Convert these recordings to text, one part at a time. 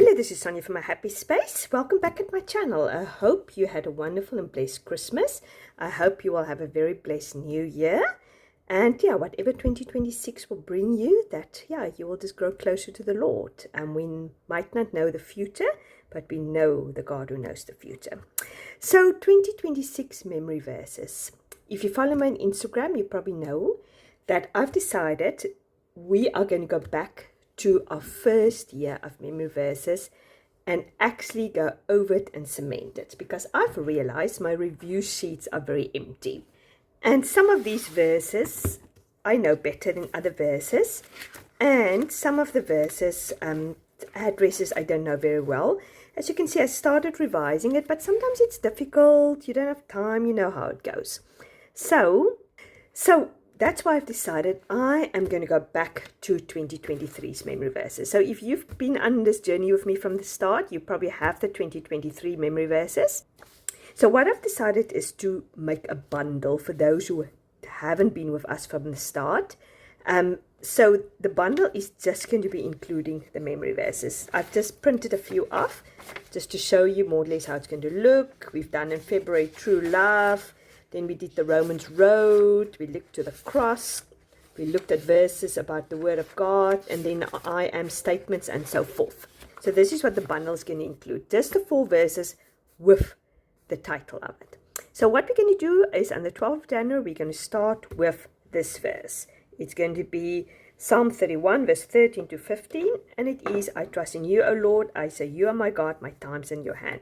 Hello, this is Sonia from My Happy Space. Welcome back at my channel. I hope you had a wonderful and blessed Christmas. I hope you will have a very blessed new year. And yeah, whatever 2026 will bring you, you will just grow closer to the Lord. And we might not know the future, but we know the God who knows the future. So 2026 memory verses. If you follow me on Instagram, you probably know that I've decided we are going to go back to our first year of memory verses and actually go over it and cement it, because I've realized my review sheets are very empty. And some of these verses I know better than other verses, and some of the verses addresses I don't know very well. As you can see, I started revising it, but sometimes it's difficult. You don't have time, you know how it goes. So that's why I've decided I am going to go back to 2023's memory verses. So if you've been on this journey with me from the start, you probably have the 2023 memory verses. So what I've decided is to make a bundle for those who haven't been with us from the start. So the bundle is just going to be including the memory verses. I've just printed a few off just to show you more or less how it's going to look. We've done in February True Love. Then we did the Romans Road, we looked to the cross, we looked at verses about the Word of God, and then I am statements and so forth. So this is what the bundle is going to include, just the 4 verses with the title of it. So what we're going to do is on the 12th of January, we're going to start with this verse. It's going to be Psalm 31, verse 13 to 15, and it is, I trust in you, O Lord, I say, you are my God, my time's in your hand.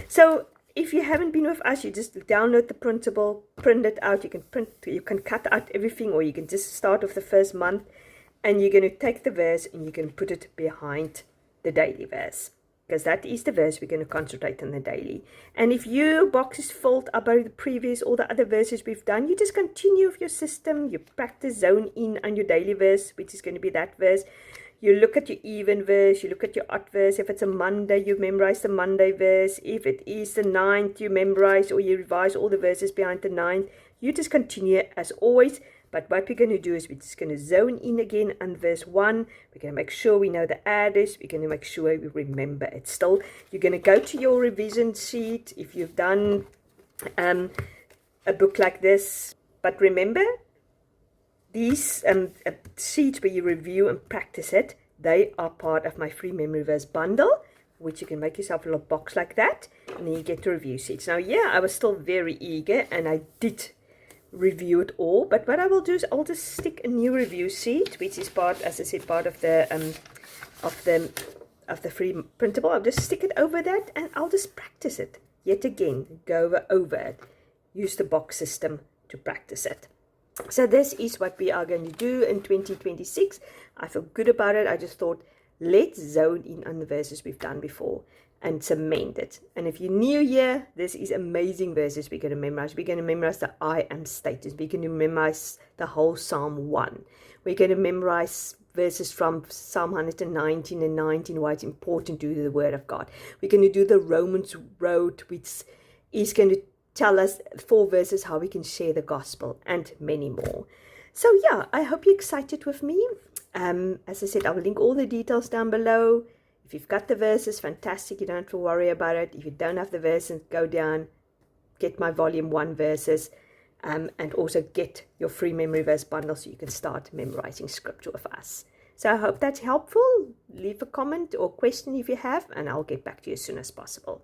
So if you haven't been with us, you just download the printable, print it out. You can cut out everything, or you can just start with the first month, and you're going to take the verse and you can put it behind the daily verse, because that is the verse we're going to concentrate on the daily. And if your box is filled up by the previous, all the other verses we've done, you just continue with your system. You practice zone in on your daily verse, which is going to be that verse. You look at your even verse, you look at your odd verse. If it's a Monday, you memorize the Monday verse. If it is the 9th, you memorize or you revise all the verses behind the 9th. You just continue as always. But what we're going to do is we're just going to zone in again on verse 1. We're going to make sure we know the address. We're going to make sure we remember it still. You're going to go to your revision sheet if you've done a book like this. But remember, these sheets where you review and practice it, they are part of my free memory verse bundle, which you can make yourself a little box like that, and then you get the review sheets. Now, yeah, I was still very eager, and I did review it all, but what I will do is I'll just stick a new review sheet, which is part, as I said, part of the free printable. I'll just stick it over that, and I'll just practice it yet again. Go over it. Use the box system to practice it. So this is what we are going to do in 2026. I feel good about it. I just thought, let's zone in on the verses we've done before and cement it. And if you're new here, this is amazing verses we're going to memorize. We're going to memorize the I am status. We're going to memorize the whole Psalm 1. We're going to memorize verses from Psalm 119 and 19, why it's important to do the Word of God. We're going to do the Romans Road, which is going to tell us 4 verses how we can share the gospel, and many more. So yeah, I hope you're excited with me. As I said, I will link all the details down below. If you've got the verses, fantastic. You don't have to worry about it. If you don't have the verses, go down, get my volume 1 verses, and also get your free memory verse bundle so you can start memorizing scripture with us. So I hope that's helpful. Leave a comment or question if you have, and I'll get back to you as soon as possible.